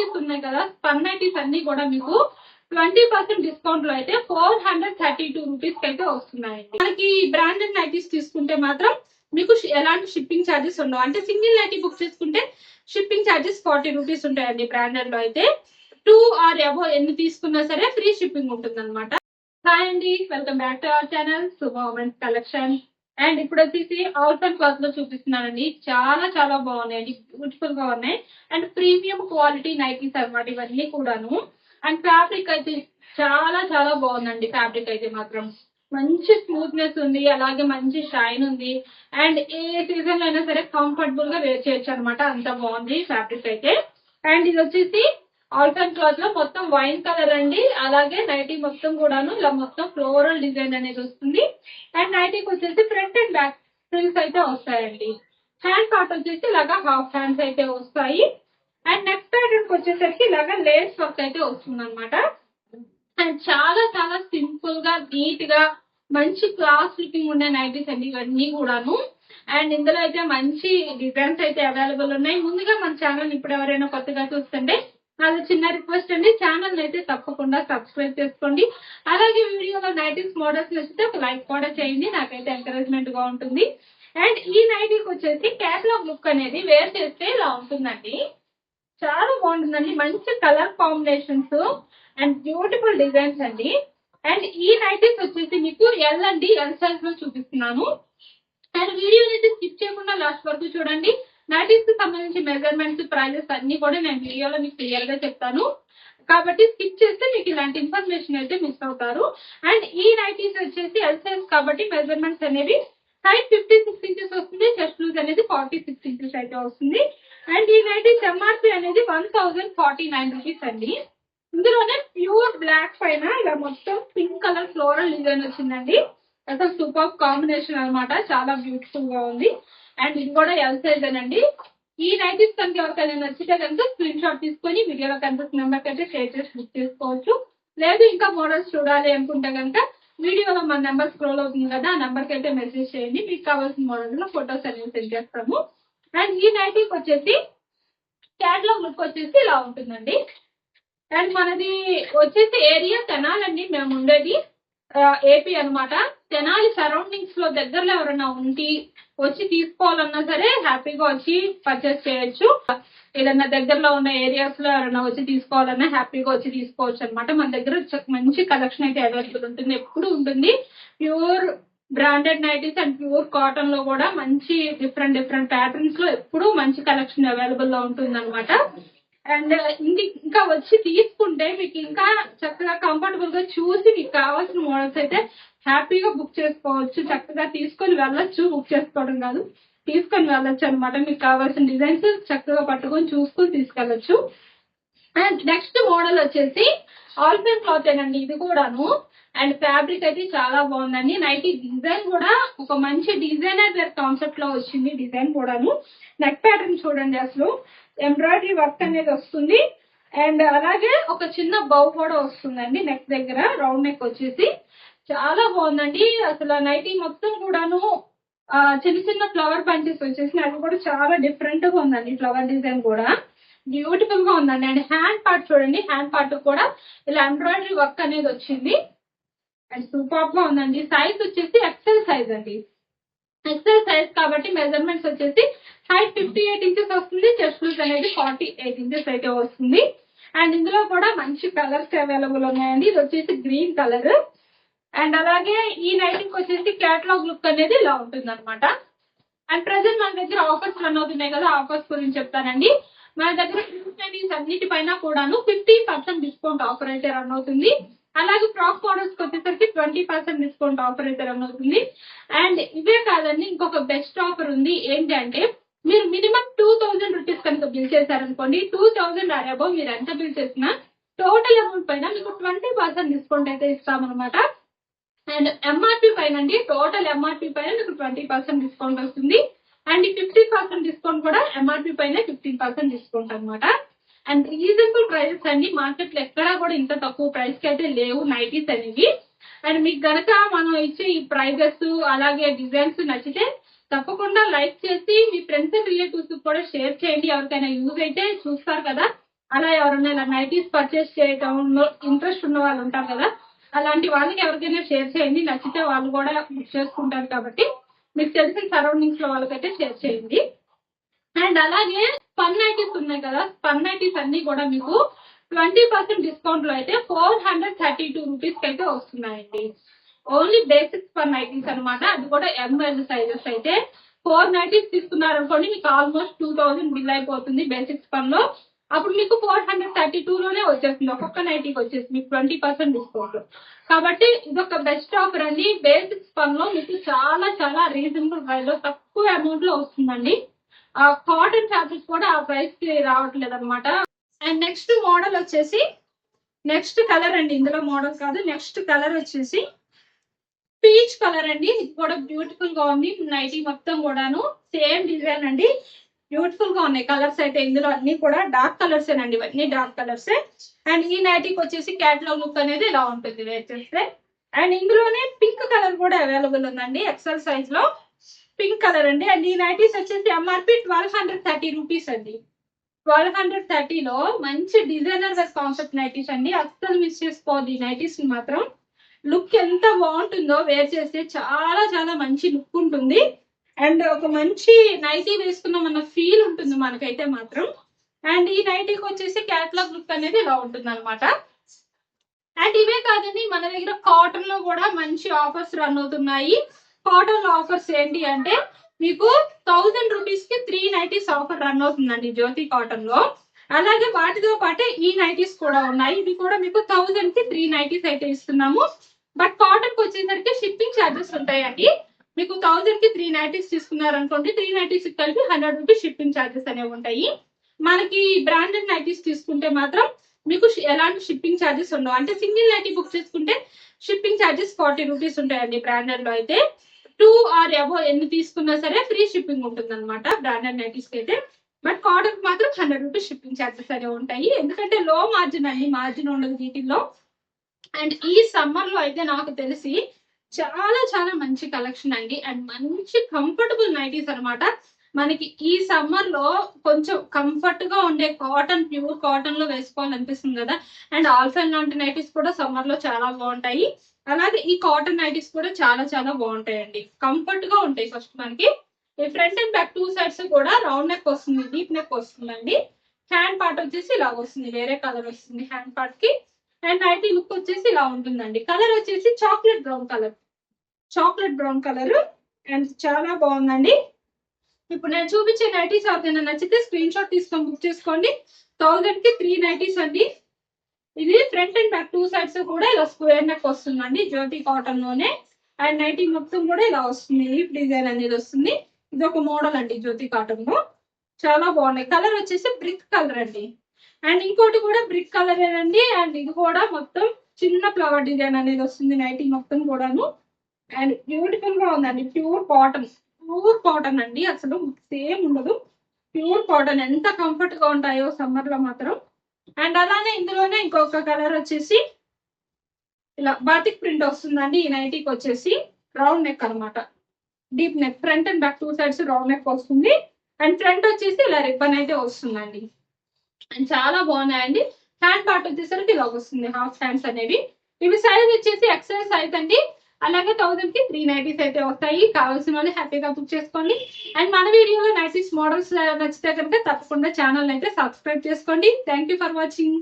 Nighties ఉన్నాయి కదా, spun nighties అన్ని కూడా మీకు 20% డిస్కౌంట్ లో అయితే 432 రూపీస్ కి అయితే వస్తున్నాయండి. మనకి బ్రాండెడ్ నైటీస్ తీసుకుంటే మాత్రం మీకు ఎలాంటి షిప్పింగ్ ఛార్జెస్ ఉండవు. అంటే సింగిల్ నైటీ బుక్ చేసుకుంటే షిప్పింగ్ ఛార్జెస్ 40 రూపీస్ ఉంటాయండి. బ్రాండెడ్ లో అయితే 2 ఆర్ అబో ఎన్ని తీసుకున్నా సరే ఫ్రీ షిప్పింగ్ ఉంటుంది అనమాట. హాయ్ అండి, welcome back to our channel శుభ ఉమెన్స్ కలెక్షన్. అండ్ ఇప్పుడు వచ్చేసి ఆల్ఫన్ క్లాత్ లో చూపిస్తున్నానండి. చాలా చాలా బాగున్నాయండి, బ్యూటిఫుల్ గా ఉన్నాయి. అండ్ ప్రీమియం క్వాలిటీ నైటీస్ అనమాట ఇవన్నీ కూడాను. అండ్ ఫ్యాబ్రిక్ అయితే చాలా చాలా బాగుందండి. ఫ్యాబ్రిక్ అయితే మాత్రం మంచి స్మూత్నెస్ ఉంది, అలాగే మంచి షైన్ ఉంది. అండ్ ఏ సీజన్ లో అయినా సరే కంఫర్టబుల్ గా వేర్ చేయొచ్చు అనమాట, అంత బాగుంది ఫ్యాబ్రిక్ అయితే. అండ్ ఇది వచ్చేసి ఆల్ఫన్ క్లాత్ లో మొత్తం వైన్ కలర్ అండి. అలాగే నైటీ మొత్తం కూడాను ఇలా మొత్తం ఫ్లోరల్ డిజైన్ అనేది వస్తుంది. అండ్ నైటీకి వచ్చేసి ఫ్రంట్ అండ్ బ్యాక్ ఫ్రిల్స్ అయితే వస్తాయండి. హ్యాండ్ పార్ట్ వచ్చేసి ఇలాగా హాఫ్ హ్యాండ్స్ అయితే వస్తాయి. అండ్ నెక్స్ట్ ప్యాటర్న్ వచ్చేసరికి ఇలాగా లేస్ వర్క్ అయితే వస్తుంది అనమాట. అండ్ చాలా చాలా సింపుల్ గా నీట్ గా మంచి క్లాస్ లుకింగ్ ఉండే నైటీస్ అండి ఇవన్నీ కూడాను. అండ్ ఇందులో అయితే మంచి డిజైన్స్ అయితే అవైలబుల్ ఉన్నాయి. ముందుగా మన ఛానల్ ఇప్పుడు ఎవరైనా కొత్తగా చూస్తుంటే అది చిన్న రిక్వెస్ట్ అండి, ఛానల్ అయితే తప్పకుండా సబ్స్క్రైబ్ చేసుకోండి. అలాగే వీడియోలో నైటీస్ మోడల్స్ నచ్చితే ఒక లైక్ కూడా చేయండి, నాకైతే ఎంకరేజ్మెంట్ గా ఉంటుంది. అండ్ ఈ నైటీకి వచ్చేసి క్యాటలాగ్ లుక్ అనేది వేర్ చేస్తే ఇలా ఉంటుందండి. చాలా బాగుంటుందండి, మంచి colour combinations and beautiful designs అండి. అండ్ ఈ నైటీస్ వచ్చేసి మీకు ఎల్ అండి, ఎల్ సైజ్ లో చూపిస్తున్నాను. అండ్ వీడియో అయితే స్కిప్ చేయకుండా లాస్ట్ వరకు చూడండి. నైటీస్ కి సంబంధించి మెజర్మెంట్స్, ప్రైజెస్ అన్ని కూడా నేను వీడియోలో మీకు క్లియర్ గా చెప్తాను, కాబట్టి స్కిప్ చేస్తే మీకు ఇలాంటి ఇన్ఫర్మేషన్ అయితే మిస్ అవుతారు. అండ్ ఈ నైటీస్ వచ్చేసి ఎల్ సైజ్ కాబట్టి మెజర్మెంట్స్ అనేవి హైట్ 56 ఇంచెస్ వస్తుంది, చెస్ట్ లూజ్ అనేది 46 ఇంచెస్ అయితే వస్తుంది. అండ్ ఈ నైటీస్ ఎంఆర్పి అనేది 1049 రూపీస్ అండి. ఇందులోనే ప్యూర్ బ్లాక్ పైన ఇలా మొత్తం పింక్ కలర్ ఫ్లోరల్ డిజైన్ వచ్చిందండి. అసలు సూపర్ కాంబినేషన్ అనమాట, చాలా బ్యూటిఫుల్ గా ఉంది. అండ్ ఇది కూడా ఎల్ సైజ్ అండి. ఈ నైటీస్ కనుక ఎవరికైనా నచ్చితే కనుక స్క్రీన్ షాట్ తీసుకొని వీడియోలో కనిపిస్తున్న నెంబర్కి అయితే షేర్ చేసి బుక్ చేసుకోవచ్చు. లేదు ఇంకా మోడల్స్ చూడాలి అనుకుంటే కనుక వీడియోలో మన నెంబర్ స్క్రోల్ అవుతుంది కదా, ఆ నెంబర్కి అయితే మెసేజ్ చేయండి, మీకు కావాల్సిన మోడల్ లో ఫొటోస్ అనేవి సెండ్ చేస్తాము. అండ్ ఈ నైటీకి వచ్చేసి క్యాటలాగ్ లుక్ వచ్చేసి ఇలా ఉంటుందండి. అండ్ మనది వచ్చేసి ఏరియా తెనాలండి, మేము ఉండేది ఏపీ అనమాట. తెనాలి సరౌండింగ్స్ లో దగ్గరలో ఎవరైనా ఉండి వచ్చి తీసుకోవాలన్నా సరే హ్యాపీగా వచ్చి పర్చేస్ చేయొచ్చు. ఏదన్నా దగ్గరలో ఉన్న ఏరియాస్ లో ఎవరైనా వచ్చి తీసుకోవాలన్నా హ్యాపీగా వచ్చి తీసుకోవచ్చు అనమాట. మన దగ్గర మంచి కలెక్షన్ అయితే అవైలబుల్ ఉంటుంది, ఎప్పుడు ఉంటుంది. Pure branded nighties and pure cotton లో కూడా మంచి డిఫరెంట్ డిఫరెంట్ ప్యాటర్న్స్ లో ఎప్పుడు మంచి కలెక్షన్ అవైలబుల్ లో ఉంటుంది అనమాట. అండ్ ఇంకా వచ్చి తీసుకుంటే మీకు ఇంకా చక్కగా కంఫర్టబుల్ గా చూసి మీకు కావాల్సిన మోడల్స్ అయితే హ్యాపీగా బుక్ చేసుకోవచ్చు. చక్కగా తీసుకొని వెళ్ళొచ్చు, బుక్ చేసుకోవడం కాదు, తీసుకొని వెళ్ళొచ్చు అనమాట. మీకు కావాల్సిన డిజైన్స్ చక్కగా పట్టుకొని చూసుకొని తీసుకెళ్ళొచ్చు. అండ్ నెక్స్ట్ మోడల్ వచ్చేసి ఆల్ఫన్ క్లాత్ ఏనండి, ఇది కూడాను. అండ్ ఫ్యాబ్రిక్ అయితే చాలా బాగుందండి. నైటీ డిజైన్ కూడా ఒక మంచి డిజైనర్ వేర్ కాన్సెప్ట్ లో వచ్చింది. డిజైన్ కూడాను నెక్ ప్యాటర్న్ చూడండి, అసలు ఎంబ్రాయిడరీ వర్క్ అనేది వస్తుంది. అండ్ అలాగే ఒక చిన్న బౌ కూడా వస్తుందండి నెక్ దగ్గర, రౌండ్ నెక్ వచ్చేసి చాలా బాగుందండి. అసలు నైటీ మొత్తం కూడాను చిన్న చిన్న ఫ్లవర్ బంచెస్ వచ్చేసి అది కూడా చాలా డిఫరెంట్ గా ఉందండి. ఫ్లవర్ డిజైన్ కూడా బ్యూటిఫుల్ గా ఉందండి. అండ్ హ్యాండ్ పార్ట్ చూడండి, హ్యాండ్ పార్ట్ కూడా ఇలా ఎంబ్రాయిడరీ వర్క్ అనేది వచ్చింది. అండ్ సూపర్ గా ఉందండి. సైజ్ వచ్చేసి ఎక్సెల్ సైజ్ అండి, ఎక్సెల్ సైజ్ కాబట్టి మెజర్మెంట్స్ వచ్చేసి హైట్ 58 ఇంచెస్ వస్తుంది, చెస్ట్ లూజ్ అనేది 48 ఇంచెస్ అయితే వస్తుంది. అండ్ ఇందులో కూడా మంచి కలర్స్ అవైలబుల్ ఉన్నాయండి. ఇది వచ్చేసి గ్రీన్ కలర్. అండ్ అలాగే ఈ నైటీకి వచ్చేసి క్యాటలాగ్ లుక్ అనేది ఇలా ఉంటుంది అనమాట. అండ్ ప్రెసెంట్ మన దగ్గర ఆఫర్స్ రన్ అవుతున్నాయి కదా, ఆఫర్స్ గురించి చెప్తానండి. మన దగ్గర నైటీస్ అన్నిటిపైన కూడాను 50% డిస్కౌంట్ ఆఫర్ అయితే రన్ అవుతుంది. అలాగే ఫ్రాక్ మోడల్స్ వచ్చేసరికి 20% డిస్కౌంట్ ఆఫర్ అయితే రన్ అవుతుంది. అండ్ ఇవే కాదండి, ఇంకొక బెస్ట్ ఆఫర్ ఉంది. ఏంటి అంటే మీరు మినిమం 2000 రూపీస్ కనుక బిల్ చేశారనుకోండి, 2000 అబౌవ్ మీరు ఎంత బిల్ చేసినా టోటల్ అమౌంట్ పైన మీకు 20% డిస్కౌంట్ అయితే ఇస్తామన్నమాట. అండ్ ఎంఆర్పి పైన అండి, టోటల్ ఎంఆర్పి పైన మీకు 20% డిస్కౌంట్ వస్తుంది. అండ్ 50% డిస్కౌంట్ కూడా ఎంఆర్పి పైన 15% డిస్కౌంట్ అనమాట. అండ్ రీజనబుల్ ప్రైసెస్ అండి, మార్కెట్ లో ఎక్కడా కూడా ఇంత తక్కువ ప్రైస్ కి అయితే లేవు నైటీస్ అనేవి. అండ్ మీకు గనక మనం ఇచ్చే ఈ ప్రైజెస్ అలాగే డిజైన్స్ నచ్చితే తప్పకుండా లైక్ చేసి మీ ఫ్రెండ్స్ అండ్ రిలేటివ్స్ కూడా షేర్ చేయండి. ఎవరికైనా యూజ్ అయితే చూస్తారు కదా, అలా ఎవరైనా ఇలా నైటీస్ పర్చేస్ చేయటంలో ఇంట్రెస్ట్ ఉన్న వాళ్ళు ఉంటారు కదా, అలాంటి వాళ్ళకి ఎవరికైనా షేర్ చేయండి. నచ్చితే వాళ్ళు కూడా బుక్ చేసుకుంటారు కాబట్టి మీకు తెలిసిన సరౌండింగ్స్ లో వాళ్ళకైతే షేర్ చేయండి. అండ్ అలాగే స్పన్ నైటీస్ ఉన్నాయి కదా, స్పన్ నైటీస్ అన్ని కూడా మీకు 20% డిస్కౌంట్ లో అయితే 432 రూపీస్ కి అయితే వస్తున్నాయండి. ఓన్లీ బేసిక్ స్పన్ నైటీస్ అనమాట. అది కూడా ఎంఎల్ సైజెస్ అయితే 4 నైటీస్ తీసుకున్నారనుకోండి మీకు ఆల్మోస్ట్ 2000 బిల్ అయిపోతుంది బేసిక్ స్పన్ లో. అప్పుడు మీకు 432 లోనే వచ్చేస్తుంది ఒక్కొక్క నైటీకి వచ్చేసి మీకు 20% డిస్కౌంట్. కాబట్టి ఇదొక బెస్ట్ ఆఫర్ అండి. బేసిక్ స్పన్ లో మీకు చాలా చాలా రీజనబుల్ ప్రైస్ లో తక్కువ అమౌంట్ లో వస్తుందండి. కాటన్ ఫ్యాబ్రిక్ కూడా ఆ ప్రైస్ కి రావట్లేదు అనమాట. అండ్ నెక్స్ట్ మోడల్ వచ్చేసి నెక్స్ట్ కలర్ అండి, ఇందులో మోడల్ కాదు, నెక్స్ట్ కలర్ వచ్చేసి పీచ్ కలర్ అండి. ఇది కూడా బ్యూటిఫుల్ గా ఉంది. నైటీ మొత్తం కూడాను సేమ్ డిజైన్ అండి. బ్యూటిఫుల్ గా ఉన్నాయి కలర్స్ అయితే. ఇందులో అన్ని కూడా డార్క్ కలర్స్ అండి, ఇవన్నీ డార్క్ కలర్స్. అండ్ ఈ నైటీకి వచ్చేసి క్యాటలాగ్ లుక్ అనేది ఇలా ఉంటుంది వేర్ చేస్తే. అండ్ ఇందులోనే పింక్ కలర్ కూడా అవైలబుల్ ఉందండి, ఎక్సెల్ సైజ్ లో పింక్ కలర్ అండి. అండ్ ఈ నైటీస్ వచ్చేసి ఎంఆర్పి 1230 రూపీస్ అండి. 1230 లో మంచి డిజైనర్ వేర్ కాన్సెప్ట్ నైటీస్ అండి. అస్సలు మిస్ చేసుకోవద్దు ఈ నైటీస్ మాత్రం. లుక్ ఎంత బాగుంటుందో వేర్ చేస్తే చాలా చాలా మంచి లుక్ ఉంటుంది. అండ్ ఒక మంచి నైటీ వేసుకున్నామన్న ఫీల్ ఉంటుంది మనకైతే మాత్రం. అండ్ ఈ నైటీకి వచ్చేసి క్యాటలాగ్ లుక్ అనేది ఇలా ఉంటుంది అనమాట. అండ్ ఇవే కాదండి, మన దగ్గర కాటన్ లో కూడా మంచి ఆఫర్స్ రన్ అవుతున్నాయి. కాటన్ లో ఆఫర్స్ ఏంటి అంటే మీకు 1000 రూపీస్ కి 3 నైటీస్ ఆఫర్ రన్ అవుతుందండి జ్యోతి కాటన్ లో. అలాగే వాటితో పాటే ఈ నైటీస్ కూడా ఉన్నాయి. ఇవి కూడా మీకు 1000 కి 3 నైటీస్ అయితే ఇస్తున్నాము. బట్ కాటన్ కి వచ్చేసరికి షిప్పింగ్ ఛార్జెస్ ఉంటాయండి. మీకు 1000 కి 3 నైటీస్ తీసుకున్నారనుకోండి, 3 నైటీస్ కలిపి 100 రూపీస్ షిప్పింగ్ ఛార్జెస్ అనేవి ఉంటాయి. మనకి బ్రాండెడ్ నైటీస్ తీసుకుంటే మాత్రం మీకు ఎలాంటి షిప్పింగ్ ఛార్జెస్ ఉండవు. అంటే సింగిల్ నైటీ బుక్ చేసుకుంటే షిప్పింగ్ ఛార్జెస్ 40 రూపీస్ ఉంటాయండి. బ్రాండెడ్ లో అయితే 2 ఆర్ అబో ఎన్ని తీసుకున్నా సరే ఫ్రీ షిప్పింగ్ ఉంటుంది అనమాట బ్రాండెడ్ నైటీస్ కి అయితే. బట్ కాటన్ మాత్రం 100 రూపీస్ షిప్పింగ్ ఛార్జెస్ అనేవి ఉంటాయి. ఎందుకంటే లో మార్జిన్ అండి, మార్జిన్ ఉండదు వీటిల్లో. అండ్ ఈ సమ్మర్ లో అయితే నాకు తెలిసి చాలా చాలా మంచి కలెక్షన్ అండి. అండ్ మంచి కంఫర్టబుల్ నైటీస్ అనమాట. మనకి ఈ సమ్మర్ లో కొంచెం కంఫర్ట్ గా ఉండే కాటన్, ప్యూర్ కాటన్ లో వేసుకోవాలనిపిస్తుంది కదా. అండ్ ఆల్ఫైన్ లాంటి నైటీస్ కూడా సమ్మర్ లో చాలా బాగుంటాయి. అలాగే ఈ కాటన్ నైటీస్ కూడా చాలా చాలా బాగుంటాయండి, కంఫర్ట్ గా ఉంటాయి. ఫస్ట్ మనకి ఈ ఫ్రంట్ అండ్ బ్యాక్ 2 సైడ్స్ కూడా రౌండ్ నెక్ వస్తుంది, డీప్ నెక్ వస్తుందండి. హ్యాండ్ పార్ట్ వచ్చేసి ఇలా వస్తుంది, వేరే కలర్ వస్తుంది హ్యాండ్ పార్ట్ కి. అండ్ నైటీ లుక్ వచ్చేసి ఇలా ఉంటుందండి. కలర్ వచ్చేసి chocolate brown colour, chocolate brown colour. And చాలా బాగుందండి. ఇప్పుడు నేను చూపించే నైటీస్ ఎవరికైనా నచ్చితే స్క్రీన్ షాట్ తీసుకొని బుక్ చేసుకోండి. 1000 కి 3 నైటీస్ అండి. ఇది ఫ్రంట్ అండ్ బ్యాక్ 2 సైడ్స్ కూడా ఇలా స్క్వేర్ నెక్ వస్తుందండి జ్యోతి కాటన్ లోనే. అండ్ నైటీ మొత్తం కూడా ఇలా వస్తుంది, ఈ డిజైన్ అనేది వస్తుంది. ఇది ఒక మోడల్ అండి జ్యోతి కాటన్ లో, చాలా బాగున్నాయి. కలర్ వచ్చేసి బ్రిక్ కలర్ అండి. అండ్ ఇంకోటి కూడా బ్రిక్ కలర్ అండి. అండ్ ఇది కూడా మొత్తం చిన్న ఫ్లవర్ డిజైన్ అనేది వస్తుంది నైటీ మొత్తం కూడాను. అండ్ బ్యూటిఫుల్ గా ఉందండి. ప్యూర్ కాటన్, ప్యూర్ కాటన్ అండి, అసలు సేమ్ ఉండదు. ప్యూర్ కాటన్ ఎంత కంఫర్ట్ గా ఉంటాయో సమ్మర్ లో మాత్రం. అండ్ అలానే ఇందులోనే ఇంకొక కలర్ వచ్చేసి ఇలా బాతిక్ ప్రింట్ వస్తుందండి. ఈ నైటీకి వచ్చేసి రౌండ్ నెక్ అనమాట, deep neck. Front and back 2 sides round neck వస్తుంది. అండ్ ఫ్రంట్ వచ్చేసి ఇలా రిబ్బన్ అయితే వస్తుందండి. అండ్ చాలా బాగున్నాయండి. హ్యాండ్ పార్ట్ వచ్చేసరికి ఇలా వస్తుంది, హాఫ్ హ్యాండ్స్ అనేవి. ఇవి సైజ్ వచ్చేసి ఎక్సెల్ సైజ్ అండి. అలాగే 1000 కి 3 నైటీస్ అయితే వస్తాయి. కావాల్సిన వాళ్ళు హ్యాపీగా బుక్ చేసుకోండి. అండ్ మన వీడియోలో నైటీస్ మోడల్స్ నచ్చితే కనుక తప్పకుండా ఛానల్ అయితే సబ్స్క్రైబ్ చేసుకోండి. Thank you for watching.